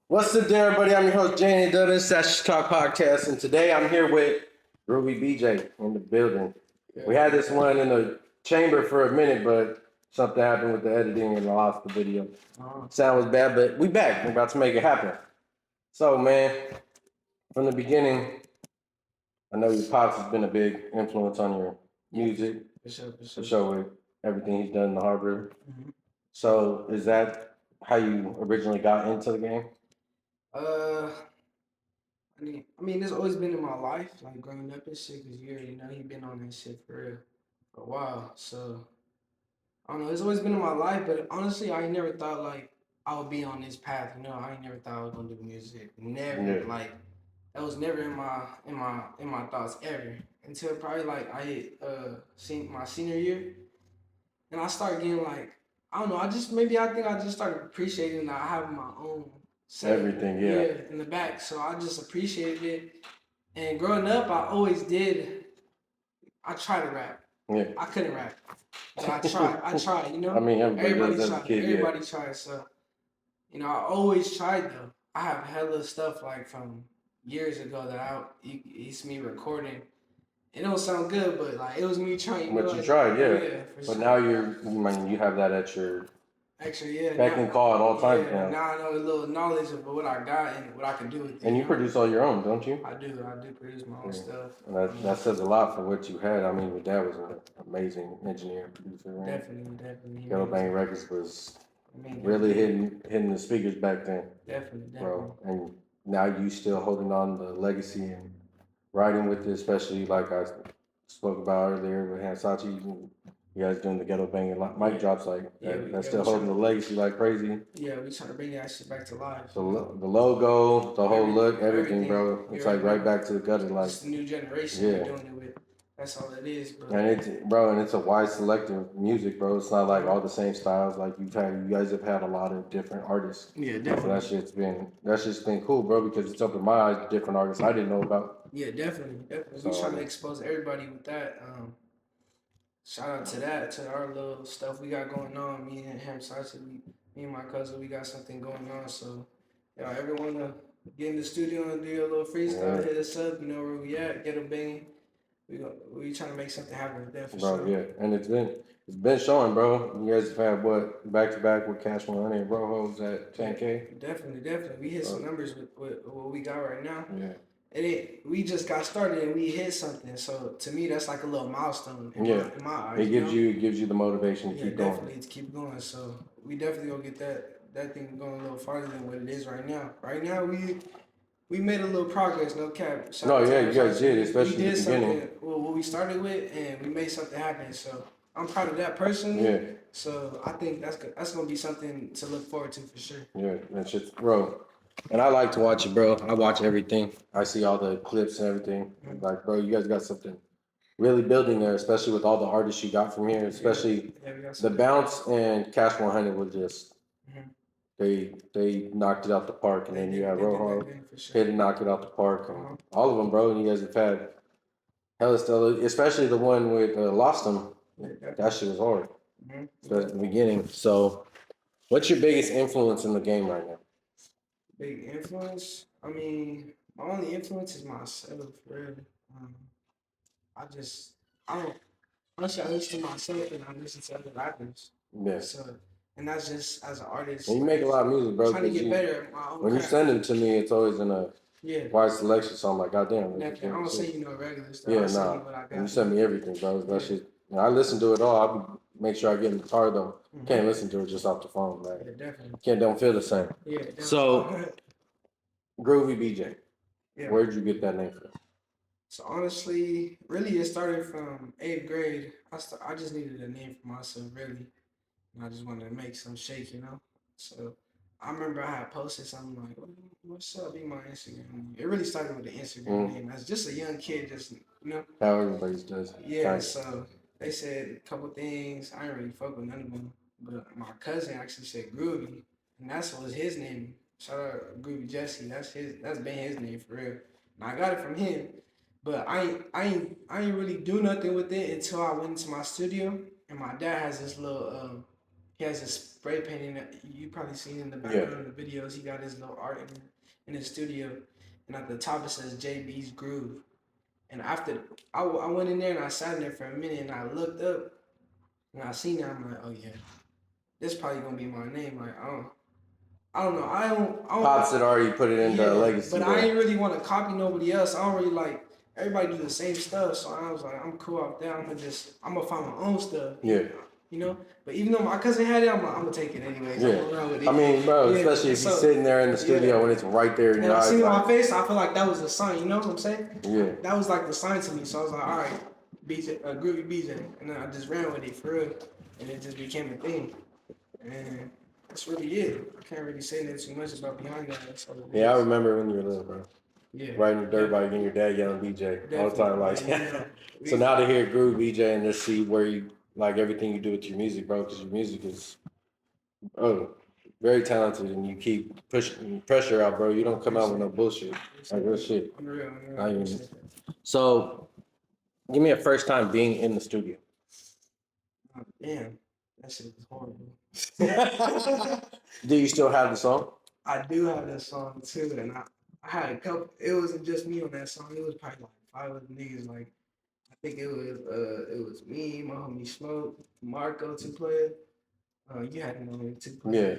What's the deal, everybody? I'm your host, Jane Dudley, That's Talk Podcast, and today I'm here with Groovybj in the building. We had this one in the chamber for a minute, but something happened with the editing and I lost the video. Sound was bad, but we back. We're about to make it happen. So, man, from the beginning, I know your pops has been a big influence on your music. For sure, with everything he's done in the Harbor. Mm-hmm. So, is that how you originally got into the game? I mean, it's always been in my life, like growing up and shit, because you already know he been on that shit for real for a while. So, I don't know, it's always been in my life, but honestly, I never thought, like, I would be on this path, you know? I never thought I was gonna do music. Never, like, that was never in my thoughts ever. Until probably, like, I hit, my senior year, and I started getting, like, I don't know, I think I just started appreciating that I have my own everything, yeah, in the back. So I just appreciated it. And growing up, I tried to rap. Yeah. I couldn't rap. But I tried, you know? I mean, everybody does as a tried. kid, Everybody tried. So, you know, I always tried though. I have hella stuff like from years ago that it's me recording. It don't sound good, but like it was me trying. But you tried, yeah. But now you have that at your Actually, yeah. back and call at all times now. Now I know a little knowledge of what I got and what I can do with it. And you produce all your own, don't you? I do produce my own stuff. And that says a lot for what you had. I mean, your dad was an amazing engineer and producer, right? Definitely. Ghetto Bang Records was really hitting the speakers back then. Definitely. Bro. And now you still holding on the legacy and riding with it, especially like I spoke about earlier with Hansachi. You guys doing the Ghetto Bang and mic drops like that's still holding the legacy like crazy. Yeah, we trying to bring that shit back to life. The logo, the whole look, everything, bro. It's like right back to the gutter, like it's the new generation. Yeah, doing it with. That's all it is, bro. And it's a wide selection of music, bro. It's not like all the same styles. Like you guys have had a lot of different artists. Yeah, definitely. So that's just been cool, bro, because it's opened my eyes to different artists I didn't know about. Yeah, definitely. So, we trying to expose everybody with that. Shout out to that, to our little stuff we got going on. Me and him, me and my cousin, we got something going on. So, everyone to get in the studio and do a little freestyle, hit us up. You know where we at? Get a bang. We trying to make something happen with that for sure. Yeah, and it's been showing, bro. You guys have had what back to back with Cash 100 and Rojo's at 10K. Definitely. We hit some numbers with what we got right now. Yeah. We just got started and we hit something. So to me, that's like a little milestone. In my eyes. It gives you the motivation to keep going. Definitely to keep going. So we definitely gonna get that thing going a little farther than what it is right now. Right now we made a little progress, no cap. You guys did, especially at the beginning. What we started with, and we made something happen. So I'm proud of that personally. Yeah. So I think that's gonna be something to look forward to for sure. Yeah, that's just, bro. And I like to watch it, bro. I watch everything. I see all the clips and everything. Mm-hmm. Like, bro, you guys got something really building there, especially with all the artists you got from here. Especially the Bounce and Cash 100 was just they knocked it out the park. And then you have Rojo hit and knock it out the park. And all of them, bro. And you guys have had hella stuff, especially the one with Lost Them. That shit was hard. Especially at the beginning. So, what's your biggest influence in the game right now? Big influence? I mean, my only influence is myself, really. I listen to myself and I listen to other rappers. Yeah. So, and that's just as an artist. And you make a lot of music, bro. Trying to get better at my own when craft. You send them to me, it's always in a wide selection. So I'm like, goddamn. I don't say regular stuff. Yeah, nah. And you send me everything, bro. That shit. I listen to it all. I'll make sure I get in the car though. Can't listen to it just off the phone, man. Yeah, definitely. Don't feel the same. Yeah. Definitely. So, Groovybj. Yeah. Where'd you get that name from? So honestly, really, it started from 8th grade. I just needed a name for myself, really. And I just wanted to make some shake, you know? So I remember I had posted something like, what's up, be my Instagram. It really started with the Instagram name. As just a young kid, just, you know? How everybody does. Yeah, so they said a couple things. I didn't really fuck with none of them. But my cousin actually said Groovy. And that was his name. Shout out Groovy Jesse. That's been his name for real. And I got it from him. But I ain't really do nothing with it until I went into my studio, and my dad has this little He has his spray painting that you probably seen in the background of the videos. He got his little art in his studio, and at the top it says JB's Groove. And after I went in there and I sat in there for a minute and I looked up and I seen that, I'm like, oh yeah, this probably gonna be my name. Like I don't know. I don't. Pops had already put it into a legacy. But I ain't really want to copy nobody else. I don't really like everybody do the same stuff. So I was like, I'm cool out there. I'm gonna find my own stuff. Yeah. You know. But even though my cousin had it, I'm gonna take it anyways. Yeah. I'm around with it. I mean, bro, especially if you're sitting there in the studio when it's right there in your eyes. And I seen it on my face. I feel like that was the sign. You know what I'm saying? Yeah. That was like the sign to me. So I was like, all right, BJ, Groovybj, and then I just ran with it for real, and it just became a thing. And that's really it. I can't really say that too much about behind that. Yeah, I remember when you were little, bro. Yeah. Riding your dirt bike and your dad yelling BJ all the time. Like, so now to hear Groovybj and just see where you, like everything you do with your music, bro, because your music is, very talented and you keep pushing pressure out, bro. You don't come out with no bullshit. Like real shit. So, give me a first time being in the studio. Oh, damn, that shit was horrible. Do you still have the song? I do have that song too, and I had a couple. It wasn't just me on that song. It was probably like 5 other niggas. Like I think it was me, my homie Smoke, Marco, 2 player. You had him on there too. Yeah.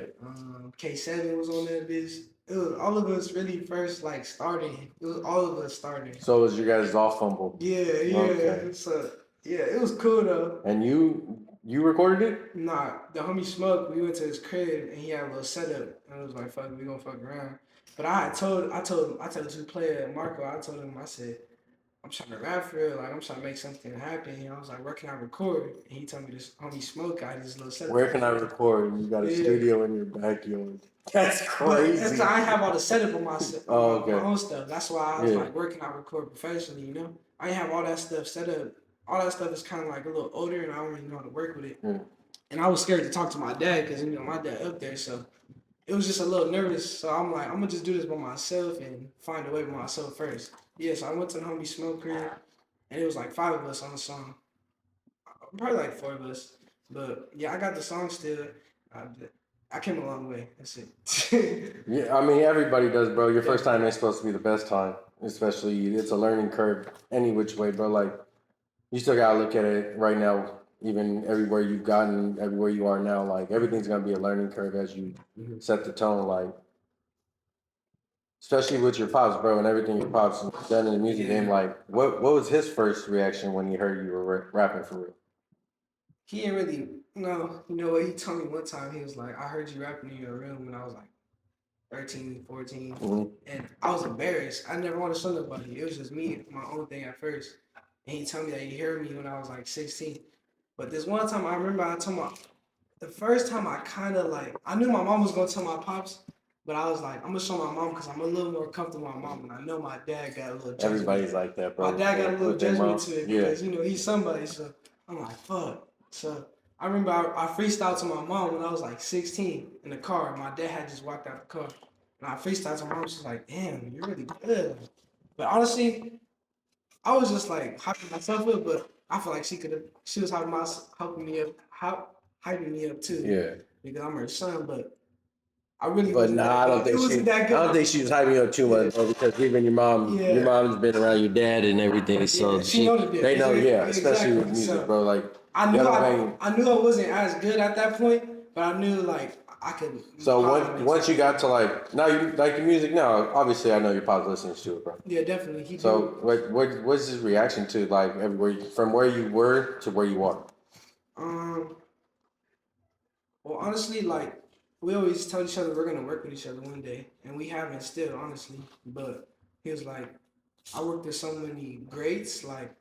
K7 was on that bitch. It was all of us really first like starting. It was all of us starting. So it was you guys all fumbled. Yeah. Okay. So yeah, it was cool though. And you recorded it? Nah, the homie Smoke, we went to his crib and he had a little setup and it was like, fuck, we gonna fuck around. But I told 2 player Marco, I told him, I said, I'm trying to rap for real, like I'm trying to make something happen. And I was like, where can I record? And he told me this homie Smoke got his little setup. Where can I record? You got a studio in your backyard. That's crazy. That's I have all the setup on my own stuff. That's why I was like, where can I record professionally, you know? I ain't have all that stuff set up. All that stuff is kind of like a little older and I don't really know how to work with it. And I was scared to talk to my dad because, my dad up there. So it was just a little nervous. So I'm like, I'm going to just do this by myself and find a way by myself first. Yeah, so I went to the homie Smoke crib and it was like 5 of us on the song. Probably like 4 of us. But yeah, I got the song still. I came a long way. That's it. Yeah, I mean, everybody does, bro. Your first time ain't supposed to be the best time. Especially, it's a learning curve any which way, bro. Like, you still gotta look at it right now, even everywhere you've gotten, everywhere you are now, like everything's gonna be a learning curve as you set the tone, like especially with your pops, bro, and everything your pops done in the music game. Like, what was his first reaction when he heard you were rapping for real? He didn't really know. You know what? He told me one time, he was like, I heard you rapping in your room when I was like 13, 14, and I was embarrassed. I never want to show nobody. It was just me, my own thing at first. And he told me that he heard me when I was like 16. But this one time I remember I told the first time I kind of like, I knew my mom was going to tell my pops, but I was like, I'm going to show my mom because I'm a little more comfortable with my mom. And I know my dad got a little judgment. Everybody's like that, bro. My dad got a little judgment to it because, he's somebody. So I'm like, fuck. So I remember I freestyled to my mom when I was like 16 in the car. My dad had just walked out the car. And I freestyled to my mom. She's like, damn, you're really good. But honestly, I was just like hyping myself up, but I feel like she was hyping me up too. Yeah. Because I'm her son, but I really But nah, I don't think she was hyping you up too much, bro, because even your mom's been around your dad and everything, so they know, especially with music, bro. Like I knew I wasn't as good at that point, but I knew like I could. So once you got to like now you like your music now, obviously I know your pops listens to it, bro. Yeah, definitely. So what's his reaction to like everywhere from where you were to where you are? Well, honestly, like we always tell each other we're gonna work with each other one day, and we haven't still, honestly. But he was like, I worked with so many greats, like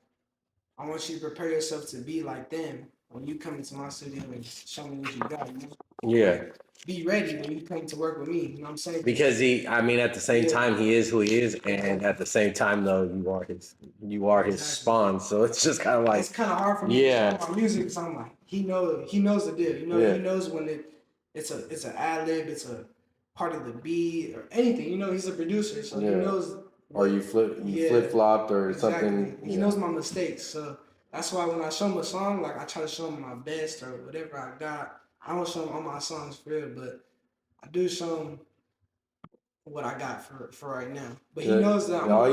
I want you to prepare yourself to be like them when you come into my studio and show me what you got. You know? Yeah. Be ready when you come to work with me. You know what I'm saying? Because at the same time, he is who he is, and at the same time, though, you are his spawn. So it's just kind of like it's kind of hard for me to show my music because I'm like he knows the deal. You know, he knows when it's an ad lib, it's a part of the beat or anything. You know, he's a producer, so he knows. Or you flip flopped or something. He knows my mistakes, so that's why when I show him a song, like I try to show him my best or whatever I got. I don't show him all my songs for real, but I do show him what I got for right now. But he Yeah, knows that yeah, all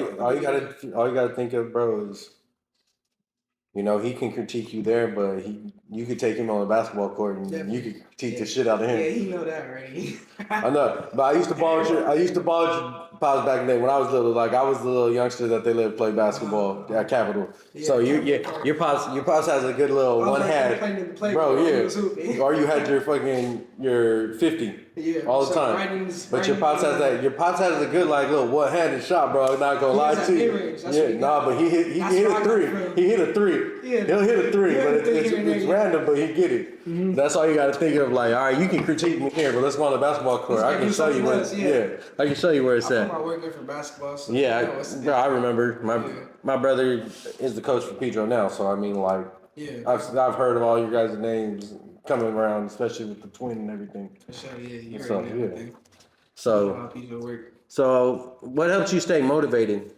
you gotta think of, bro, is he can critique you there, but you could take him on a basketball court and you definitely. could critique Yeah. the shit out of him. Yeah, he know that already. I know, but I used to ball with Pops back in the day when I was little. Like I was the little youngster that they let play basketball at Capitol. Yeah, So Capital your pops has a good little I was one right there hand, playing in the playground. bro. He Yeah, was hooping. or you had your 50 Yeah, all the so time. But your pops has that. Your pops has a good like little one handed shot, bro. I'm not gonna lie to you. Yeah, nah, but he hit a three. He hit a three. Yeah, He'll hit a three, but it's yeah. random, but he get it. That's all you got to think of. Like, all right, you can critique me here, but let's go on the basketball court. I can show you where. I can show you where it's I at. put my work in for basketball. So Yeah, bro, I remember my brother is the coach for Pedro now, so I mean, like, I've heard of all you guys' names coming around, especially with the twin and everything. For sure, yeah, you So, heard everything. So, so what helps you stay motivated?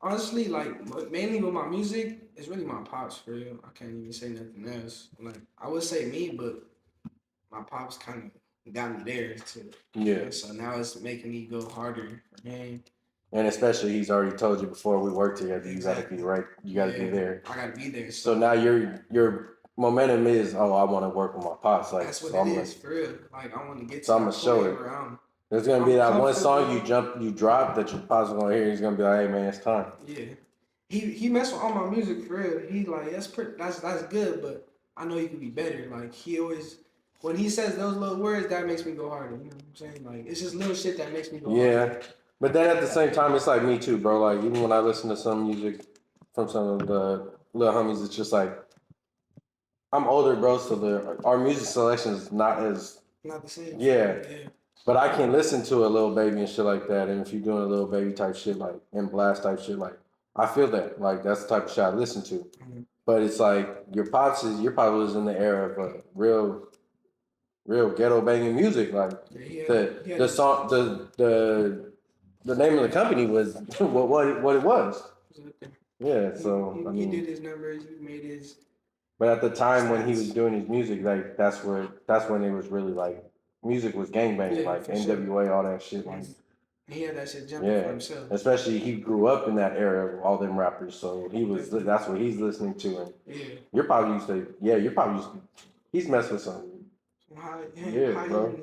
Honestly, like mainly with my music, it's really my pops for real. I can't even say nothing else. Like I would say me, but my pops kind of got me there too. Yeah. So now it's making me go harder for him. And especially, he's already told you before we work together, you gotta be right. You gotta be there. I gotta be there. So now your momentum is, I want to work with my pops. Like, that's what so it is for real. Like I want to get to so I'm gonna show it. There's gonna be that one song you drop that your pops gonna hear. He's gonna be like, hey man, it's time. Yeah. He messed with all my music for real. He like that's good, but I know you can be better. Like he always when he says those little words, that makes me go harder. You know what I'm saying? Like it's just little shit that makes me go harder. But then at the same time, it's like me too, bro. Like even when I listen to some music from some of the little homies, it's just like I'm older, bro. So our music selection is not the same. Yeah. But I can listen to a Lil Baby and shit like that. And if you're doing a Lil Baby type shit, like and blast type shit, like I feel that. Like that's the type of shit I listen to. Mm-hmm. But it's like your pops was in the era of real ghetto banging music. Like the song the name of the company was what it was. Yeah, so he did his numbers, he made his. But at the time when he was doing his music, like that's when it was really like music was gangbanging, like NWA, all that shit. Like he had that shit jumping for himself. Especially he grew up in that era of all them rappers, so that's what he's listening to. And you're probably he's messing with some. Bro.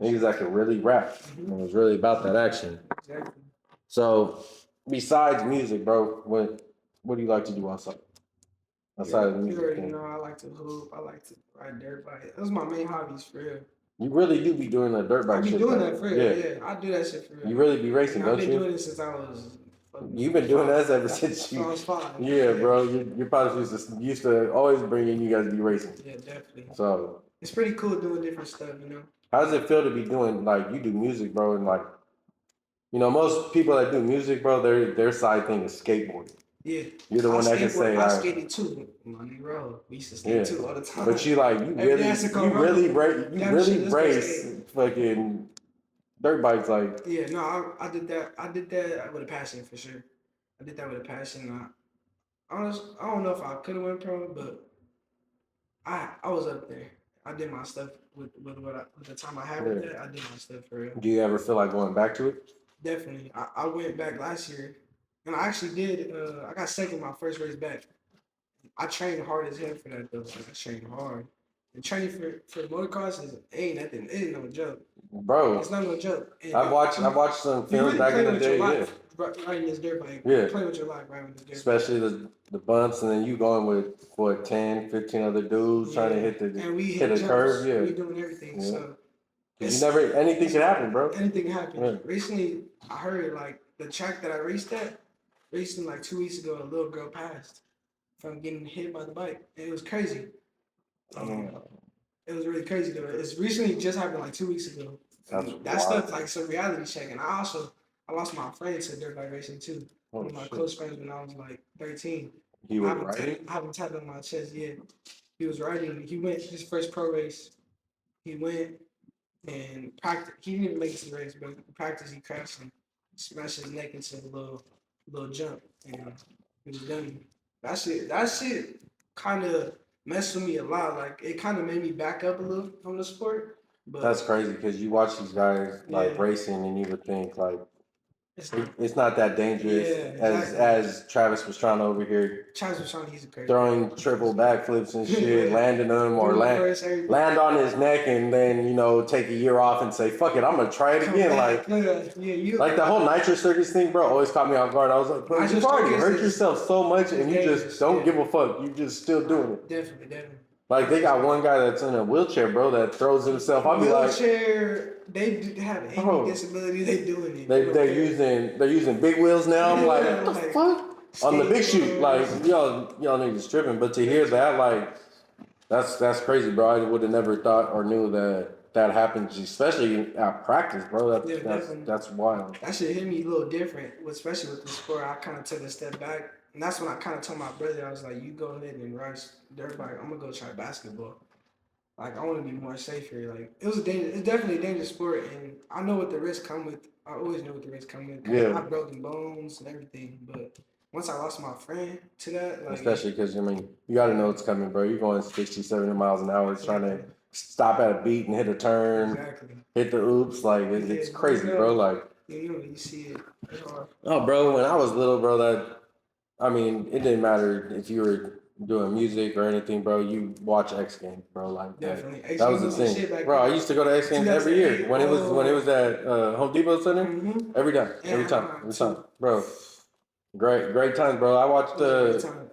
Niggas that could really rap. Mm-hmm. It was really about that action. Exactly. So, besides music, bro, what do you like to do outside? Outside of the music. You already know I like to hoop. I like to ride dirt bike. Those are my main hobbies for real. You really do be doing the dirt bike shit. I be doing that for real. Yeah, I do that shit for real. You really be racing, don't you? I've been doing it since I was. You've been doing that ever since you. I was 5. Yeah, bro. Your pops used to always bring in you guys to be racing. Yeah, definitely. So. It's pretty cool doing different stuff, you know. How does it feel to be doing like you do music, bro, and like, most people that do music, bro, their side thing is skateboarding. Yeah. You're the one that can say. I skated too. Money Road. We used to skate too all the time. But you really race fucking dirt bikes like. Yeah, no, I did that with a passion for sure. I did that with a passion. I don't know if I could have went pro, but I was up there. I did my stuff with the time I had with that. I did my stuff for real. Do you ever feel like going back to it? Definitely. I went back last year, and I actually did. I got second my first race back. I trained hard as hell for that though. I trained hard. And training for motocross ain't nothing. It ain't no joke, bro. It's not no joke. And I've watched some films back in the day. Yeah. Riding this dirt bike. Playing with your life, riding this dirt Especially the bumps, and then you going with 10, 15 other dudes trying to hit the curve. Yeah. We doing everything. So anything can happen, bro. Anything can happen. Yeah. Recently, I heard like the track that I raced like 2 weeks ago, a little girl passed from getting hit by the bike. And it was crazy. It was really crazy though. It's recently just happened like 2 weeks ago. That stuff like some reality check. And I lost my friend to dirt bike racing too. One of my close friends when I was like 13. He was riding? I haven't tapped on my chest yet. He was riding. He went his first pro race. He went and practice. He didn't even make it to the race, but in practice he crashed and smashed his neck into a little jump, and he was done. That shit kind of messed with me a lot. Like it kind of made me back up a little from the sport. But That's crazy because you watch these guys like yeah, racing and you would think like it's not. it's not that dangerous Yeah, as exactly. Travis was trying to over here Travis was trying. He's a crazy. throwing triple backflips and shit, Yeah. landing them or Doing land first, everything. land on his neck and then take a year off and say fuck it, I'm gonna try it Come again. back. Like Yeah, you. like the whole nitrous circus thing, bro, always caught me off guard. I was like, bro, Nitrous you've already circus hurt is- yourself so much and you dangerous, just don't yeah. give a fuck. You just still doing it. Definitely. Like they got one guy that's in a wheelchair, bro, that throws himself. I'll be like, Wheelchair. They have any Bro. disability. They doing it. they're using big wheels now. I'm like, Yeah, what the like, fuck? On the big shoot, like y'all niggas tripping. But to hear that, like, that's crazy, bro. I would have never thought or knew that happened, especially at practice, bro. Yeah, definitely. That's wild. That shit hit me a little different, especially with the sport. I kind of took a step back, and that's when I kind of told my brother, I was like, "You go ahead and rush dirt bike. I'm gonna go try basketball. Like I want to be more safe here. Like it's definitely a dangerous sport, and I know what the risks come with. I always know what the risks come with. Yeah. I've broken bones and everything, but once I lost my friend to that, like Especially because you got to know it's coming, bro. You're going 60, 70 miles an hour, trying to stop at a beat and hit a turn, exactly. hit the oops. Like it's Yeah, crazy, you know. bro. Like. You see it. It's hard. Oh, bro, when I was little, bro, it didn't matter if you were doing music or anything, bro. You watch X Games, bro. Like Definitely. that was the thing, bro. I used to go to X Games every year when it was at Home Depot Center. Mm-hmm. Every time, bro. Great times, bro. I watched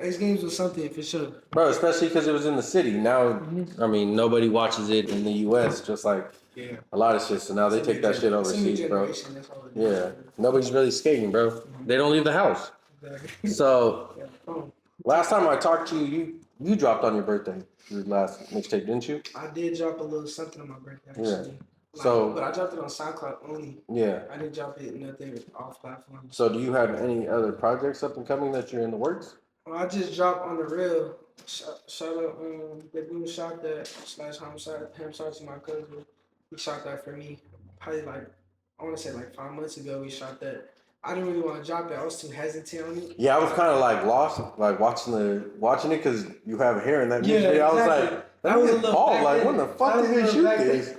X Games was something for sure, bro, especially because it was in the city. Now, Mm-hmm. Nobody watches it in the U.S. Just like yeah. a lot of shit. So now they take that shit overseas, bro. Yeah, nobody's really skating, bro. They don't leave the house. Exactly. So Yeah. Oh, last time I talked to you, you dropped on your birthday. Your last mixtape, didn't you? I did drop a little something on my birthday, actually. Yeah. Like, So- but I dropped it on SoundCloud only. Yeah. I didn't drop it nothing off platforms. So do you have any other projects up and coming that you're in the works? Well, I just dropped on the real. Shout out, the dude shot that / homicide to my cousin. He shot that for me. Probably like I want to say like 5 months ago. We shot that. I didn't really want to drop it. I was too hesitant on it. Yeah, I was kind of like lost, like watching it because you have hair in that music video. I was like, that was Paul. Like, when the fuck did he shoot this?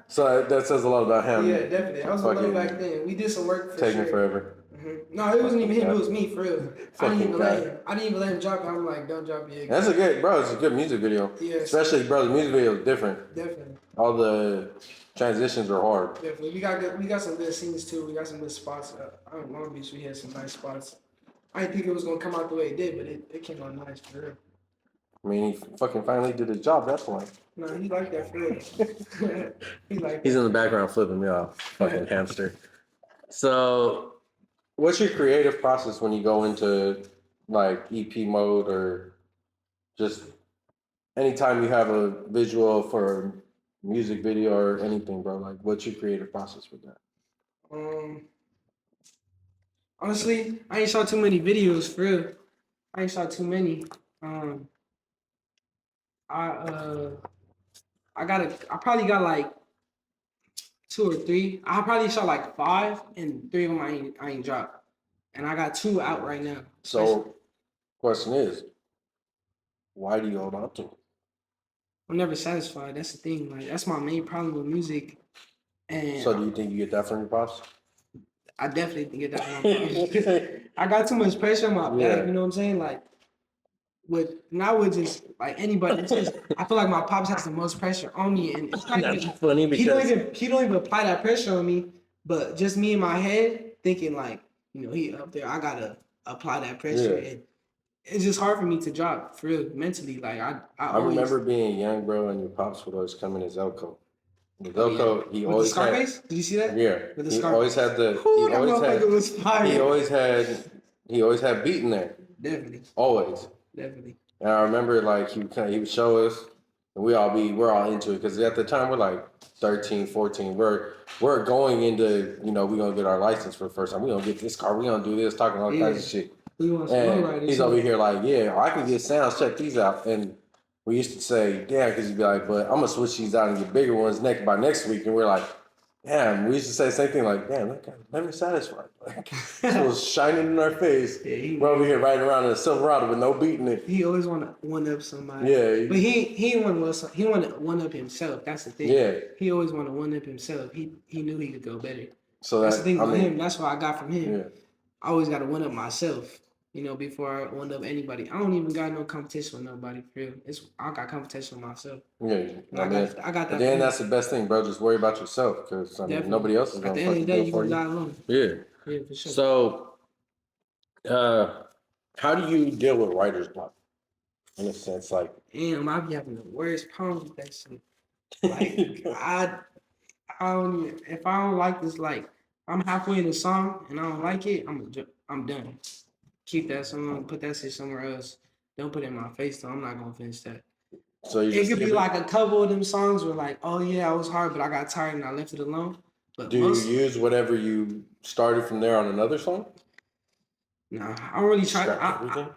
So that says a lot about him. Yeah, definitely. I was a little back then. We did some work for taking sure. forever. Mm-hmm. No, it wasn't even him. It was me for real. I didn't even let him drop it. I'm like, don't drop it again. That's it's a good music video. Yeah, especially, bro, the music video is different. Definitely. All the transitions are hard. Definitely. We got some good scenes too. We got some good spots. Out in Long Beach, we had some nice spots. I didn't think it was gonna come out the way it did, but it came out nice for real. I mean, he fucking finally did his job. That's why. No, he liked that for real. He's in the background flipping me off, fucking hamster. So, what's your creative process when you go into like EP mode or just anytime you have a visual for a music video or anything, bro? Like, what's your creative process with that? Honestly, I ain't shot too many videos for real. I ain't shot too many. I probably got like 2 or 3. I probably shot like 5, and 3 of them I ain't dropped, and I got 2 out right now. So, question is, why do you hold on to it? I'm never satisfied. That's the thing. Like that's my main problem with music. And So, do you think you get that from your pops? I definitely think get that from my pops. I got too much pressure on my back. You know what I'm saying? Like not with just like anybody. It's just, I feel like my pops has the most pressure on me, and it's not That's even, funny because he don't even apply that pressure on me. But just me in my head thinking like, he up there. I gotta apply that pressure, and it's just hard for me to drop for real mentally. Like I always remember being young, bro, and your pops would always come in his Elko. His Elko, he with always the Scarface. Did you see that? Yeah, With the he Scarface. always had the. Ooh, that motherfucker was fire. He always had beat in there. Definitely. Always. Definitely. And I remember like he would show us, and we're all into it because at the time we're like 13, 14. We're going into we're gonna get our license for the first time. We're gonna get this car. We're gonna do this, talking all kinds of shit. And he's over here like, yeah, I can get sounds. Check these out. And we used to say, yeah, because he'd be like, but I'm gonna switch these out and get bigger ones by next week. And we're like, damn, we used to say the same thing like, damn, that guy never satisfied. Like, this was shining in our face. Yeah, We're over here riding around in a Silverado with no beat in it. he always want to one up somebody. Yeah. But he want to one up himself. That's the thing. Yeah. He always want to one up himself. He knew he could go better. So That's the thing about him. mean, That's what I got from him. yeah. I always got to one up myself. You know, before I one up anybody. I don't even got no competition with nobody. For real. I got competition with myself. Yeah. I got that. Then that's the best thing, bro. Just worry about yourself, because nobody else is At gonna the end of the day, you gonna die alone. Yeah. Yeah, for sure. So, how do you deal with writer's block? In a sense, like, Damn, I be having the worst problems with that shit. Like I don't even, if I don't like this, like I'm halfway in the song and I don't like it, I'm done. Keep that song, put that shit somewhere else. Don't put it in my face though. I'm not gonna finish that. so you It could be like a couple of them songs where like, oh yeah, I was hard, but I got tired and I left it alone. But do you use whatever you started from there on another song? Nah, I don't really try. Everything?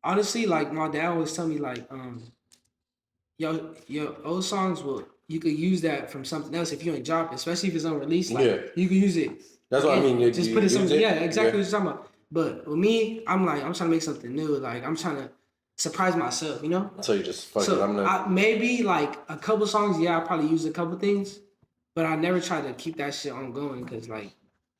Honestly, like my dad always tell me like, your old songs you could use that from something else if you ain't drop it, especially if it's unreleased. Like you can use it. That's what I mean. Just put it something. Yeah, exactly what you're talking about. But with me, I'm trying to make something new. Like I'm trying to surprise myself, you know. So you just fuck it. Maybe like a couple songs. Yeah, I probably use a couple things, but I never try to keep that shit ongoing because like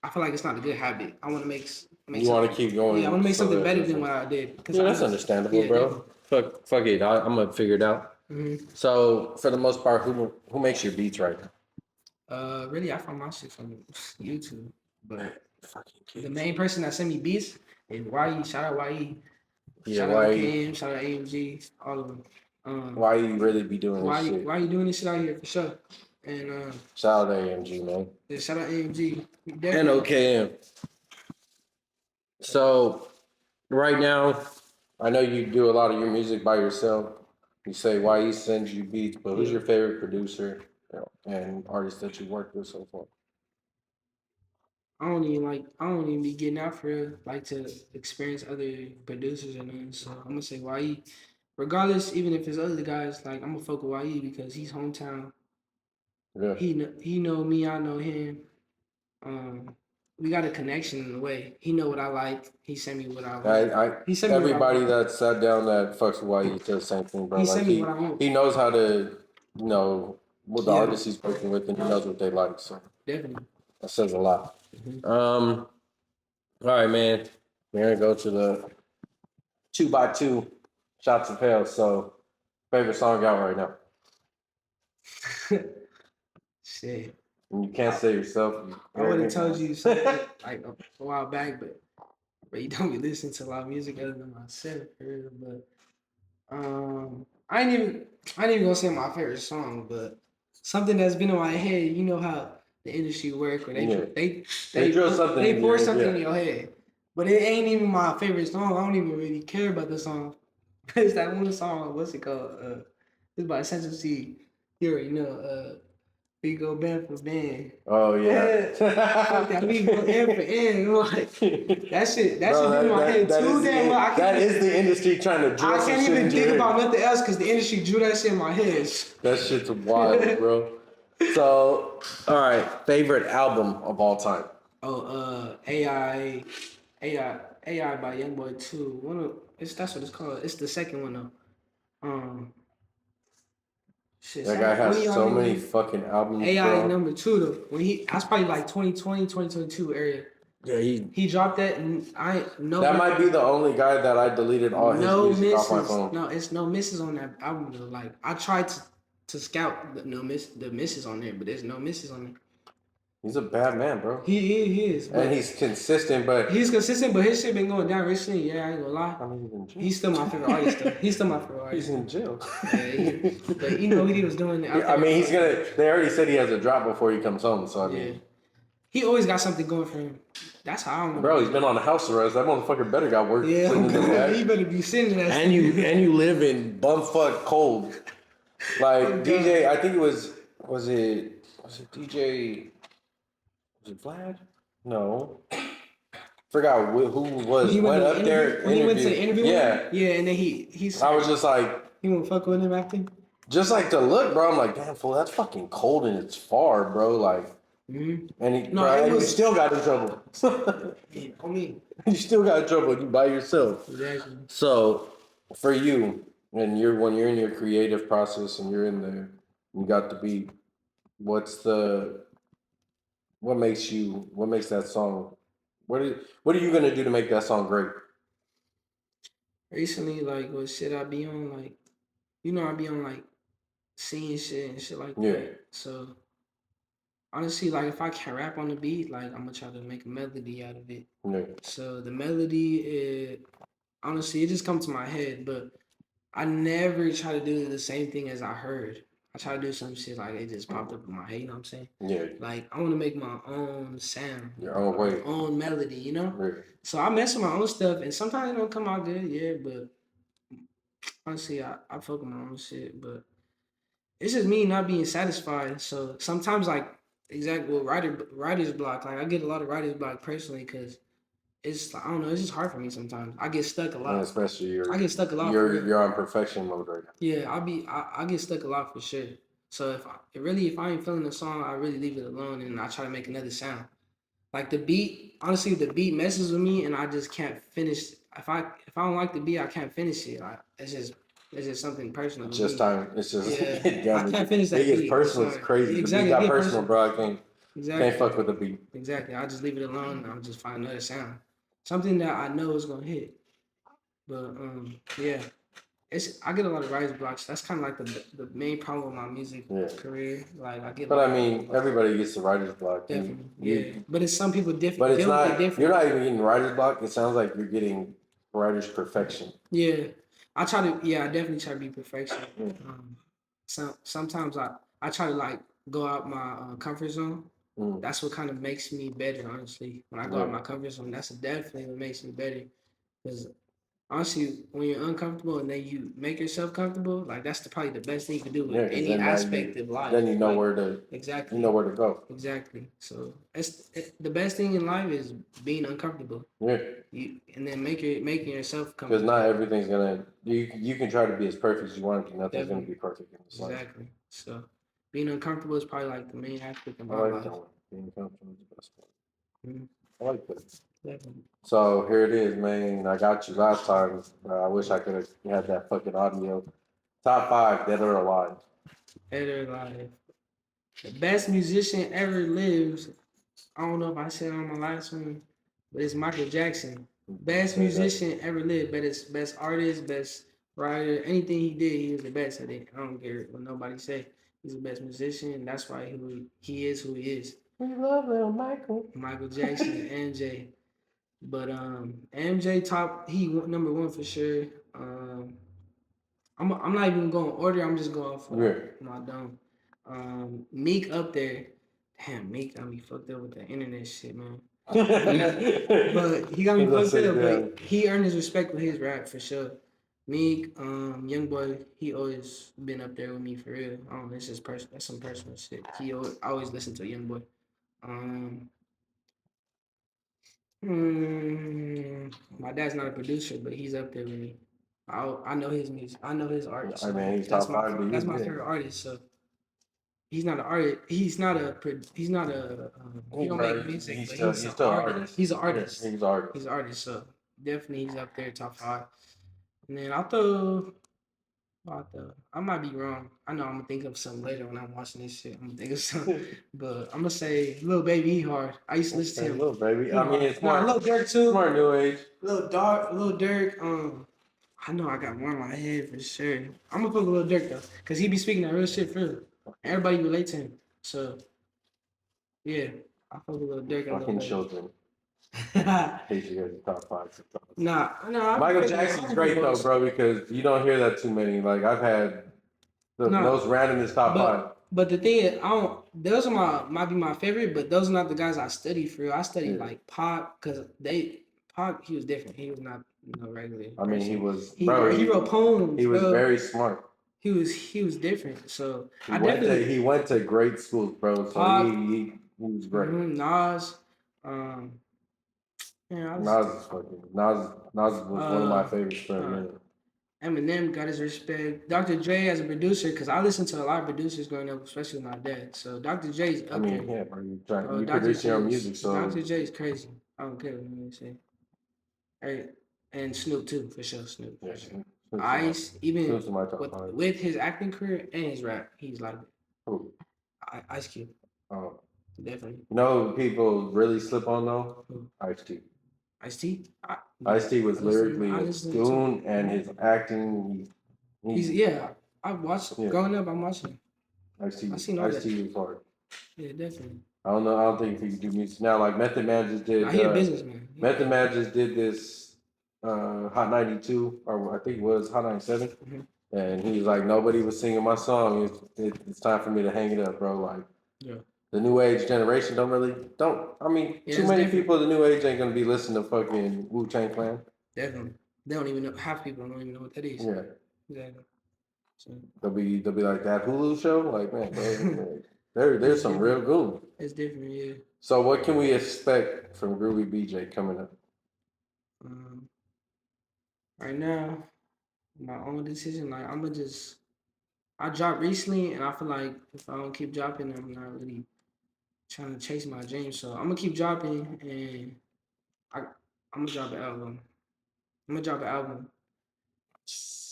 I feel like it's not a good habit. I want to make. You want to keep going. Yeah, I want to make something better than what I did. Yeah, that's understandable, bro. Fuck it. I'm gonna figure it out. Mm-hmm. So for the most part, who makes your beats right now? Really, I found my shit from YouTube, but the main person that sent me beats is YE. Shout out YE. Yeah, shout out KM. Shout out AMG. All of them. Why you really be doing this shit? Why you doing this shit out here for sure? And shout out AMG, man. Yeah, shout out AMG. And OKM. So right now, I know you do a lot of your music by yourself. You say YE sends you beats, but who's your favorite producer and artist that you worked with so far? I don't even be getting out for like to experience other producers and nothing. So I'm gonna say YE. Regardless, even if it's other guys, like I'm gonna fuck with YE because he's hometown. Yeah. He know me, I know him. We got a connection in a way. He know what I like. He sent me what I like. Everybody that sat down that fucks with YE does the same thing, bro. He sent me what I want. He knows how to, what the artists he's working with, and he knows what they like. So definitely, that says a lot. Mm-hmm. All right, man. We're gonna go to the 2x2 shots of hell. So, favorite song out right now? Shit. And you can't say yourself. I would have told you something like a while back, but you don't be listening to a lot of music other than myself. But I ain't even gonna say my favorite song, but something that's been in my head. You know how the industry work, where they drill something, they pour something in your head, but it ain't even my favorite song. I don't even really care about the song. It's that one song. What's it called? It's by Essential C. You already know. We go band for band. Oh yeah. We go end for end. Like that shit in my head too damn much. That is the industry trying to drill. I can't even think about nothing else because the industry drew that shit in my head. That shit's wild, bro. So, all right, favorite album of all time? Oh, AI by Youngboy 2. That's what it's called. It's the second one though. Shit, that guy has so many fucking albums. AI bro. Number 2 though. That's probably like 2020, 2022 area. Yeah, he dropped that and that might be the only guy that I deleted all his music off my phone. No, it's no misses on that album though. Like I tried to scout the misses on there, but there's no misses on there. He's a bad man, bro. He is. And he's consistent, but his shit been going down recently. Yeah, I ain't gonna lie. I mean, he's still my favorite artist though. He's still my favorite artist. He's in jail. Yeah, but you know what he was doing. I mean, they already said he has a drop before he comes home, so I mean. He always got something going for him. That's how I don't know. Bro, he's been on house arrest. That motherfucker better got work. Yeah, he better be sitting in that. And you live in bumfuck cold. Like DJ, I think it was it DJ? Was it Vlad? No. Forgot who went up there. When he went to the interview. Yeah, and then he's. I was just like. He won't fuck with him acting. Just like to look, bro. I'm like, damn fool, that's fucking cold and it's far, bro. Like. Mm-hmm. And he, No, bro, it and you was still got in trouble. on me. You still got in trouble by yourself. Exactly. So for you, and you're when you're in your creative process and you're in there, you got the beat. What's the what makes that song? What are you gonna do to make that song great? Recently, like what shit I be on, like I be on like seeing shit and shit like Yeah, that. So honestly, like if I can't rap on the beat, like I'm gonna try to make a melody out of it. yeah, So the melody, honestly, it just comes to my head, but I never try to do the same thing as I heard. I try to do some shit like it just popped up in my head. You know what I'm saying? yeah. Like I want to make my own sound, Your own my way. own melody. You know? Yeah. So I mess with my own stuff, and sometimes it don't come out good. Yeah, but honestly, I fuck with my own shit, but it's just me not being satisfied. So sometimes, like exactly what writer's block. Like I get a lot of writer's block personally because it's I don't know. It's just hard for me sometimes. I get stuck a And lot. especially I get stuck a lot for real. you're on perfection mode right now. Yeah, I get stuck a lot for sure. So if I ain't feeling the song, I really leave it alone and I try to make another sound. Like the beat, honestly, the beat messes with me and I just can't finish. If I don't like the beat, I can't finish it. It's just something personal It's with just me. time. It's just Yeah, I yeah. can't finish It that gets beat. personal. It's Sorry. crazy. The beat Exactly, got get personal, personal. bro. I can't Exactly, fuck with the beat. exactly. I just leave it alone and I'll just find another sound, something that I know is gonna hit. But yeah. I get a lot of writer's blocks. That's kind of like the main problem with my music career. Like I get. But I mean, everybody gets the writer's block. Definitely, yeah. But it's some people But it's deal with it not. different. You're not even getting writer's block. It sounds like you're getting writer's perfection. Yeah, I try to. Yeah, I definitely try to be perfection. Sometimes I try to like go out my comfort zone. That's what kind of makes me better, honestly. When I go out my comfort zone, that's definitely what makes me better. Because honestly, when you're uncomfortable and then you make yourself comfortable, like that's probably the best thing you can do with any aspect of life. Then you know like, where to exactly. you know where to go. Exactly. So the best thing in life is being uncomfortable. Yeah. And then making yourself Because comfortable. not everything's gonna. You can try to be as perfect as you want to. Nothing's gonna be perfect in this life. Exactly. So being uncomfortable is probably like the main aspect of I my like life. that one. Being comfortable is the best one. Mm-hmm. I like that. Definitely. So here it is, man. I got you last time. I wish I could have had that fucking audio. Top 5, dead or alive. Dead or alive. The best musician ever lives. I don't know if I said it on my last one, but it's Michael Jackson. Best musician ever lived. Best artist, best writer. Anything he did, he was the best at it. I don't care what nobody say. He's the best musician. That's why he is who he is. We love little Michael. Michael Jackson, MJ. But MJ top number one for sure. I'm not even going order. I'm just going for my dome. Meek up there. Damn, Meek got me fucked up with the internet shit, man. But he got me fucked up. But he earned his respect with his rap for sure. Meek, Youngboy, he always been up there with me for real. It's just that's some personal shit. I always listen to Youngboy. My dad's not a producer, but he's up there with me. I know his music. I know his art. So I mean, he's that's top 5. that's my favorite artist. So he's not an artist. He's not a. He don't make music, but he's still an artist. He's an artist. Yeah, he's an artist. He's an artist. So definitely he's up there top 5. And then I'll throw. I might be wrong. I know I'm gonna think of something later when I'm watching this shit. I'm gonna think of something, but I'm gonna say Lil Baby. He hard. I used to listen to him. Lil Baby. I mean, it's more. Lil Durk too. More new age. Lil Durk. I know I got one in my head for sure. I'm gonna put Lil Durk though, cause he be speaking that real shit for real. Everybody relate to him. So yeah, I fuck with Lil Durk. Fucking children. Hate you guys top 5. Nah. Michael Jackson's great though, bro, because you don't hear that too many. Like I've had the most randomest top 5. But the thing is, those are might be my favorite, but those are not the guys I studied for real. I studied like Pac, cause Pac, he was different. He was not regular. I mean, he wrote poems. He was very smart. He was different. So he went to great schools, bro. So he was great. Nas. Nas was one of my favorites for a minute. Eminem got his respect. Dr. Dre as a producer, because I listened to a lot of producers growing up, especially with my dad. So Dr. J's I up mean, there. yeah, bro, you Dr. produce your own J's music, so Dr. J's crazy. I don't care what you say. Hey, and Snoop too, for sure. Snoop. yeah, For sure. Snoop's Ice, even in my top five. with his acting career and his rap, he's like Who? Ice Cube. Oh, Definitely. you know who people really slip on though? Who? Ice T. Ice T. Ice T was I lyrically a listen to. goon, and his acting, He's I watched yeah, growing up. I'm watching. I seen all Ice that. T was hard. Yeah, definitely. I don't know. I don't think he could do music now. Like Method Man just did. Nah, he a businessman. Method Man just did this Hot 92, or I think it was Hot 97, and he's like, nobody was singing my song. It's time for me to hang it up, bro. Like, Yeah. the new age generation don't. I mean, Yeah, too it's many different. people in the new age ain't gonna be listening to fucking Wu-Tang Clan. Definitely. They don't even know. Half people don't even know what that is. Yeah, Exactly. So they'll be like that Hulu show. Like, man, bro, there's some real goon. it's different, yeah. So, what can we expect from Groovybj coming up? Right now, my own decision, like I dropped recently, and I feel like if I don't keep dropping, I'm not really trying to chase my dreams. So I'm gonna keep dropping, and I'm gonna drop an album. I'm gonna drop an album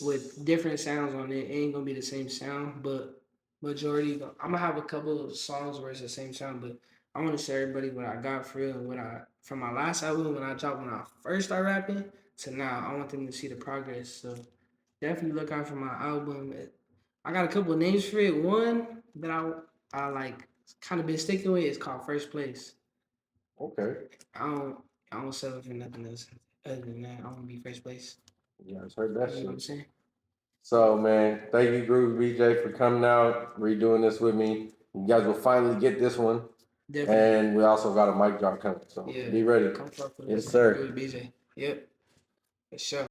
with different sounds on it. It ain't gonna be the same sound, but I'm gonna have a couple of songs where it's the same sound, but I want to show everybody what I got for real and what I from my last album when I first started rapping to now. I want them to see the progress. So definitely look out for my album. I got a couple of names for it. One that I like kind of been sticking with is called First Place. Okay. I don't settle for nothing else other than that. I want to be first place. Yeah, I heard that You know shit. what I'm saying? So, man, thank you, Groovybj, for coming out, redoing this with me. You guys will finally get this one. Definitely. And we also got a mic drop coming. So, Yeah. be ready. Come fuck with Yes, us. sir. BJ. Yep. For sure.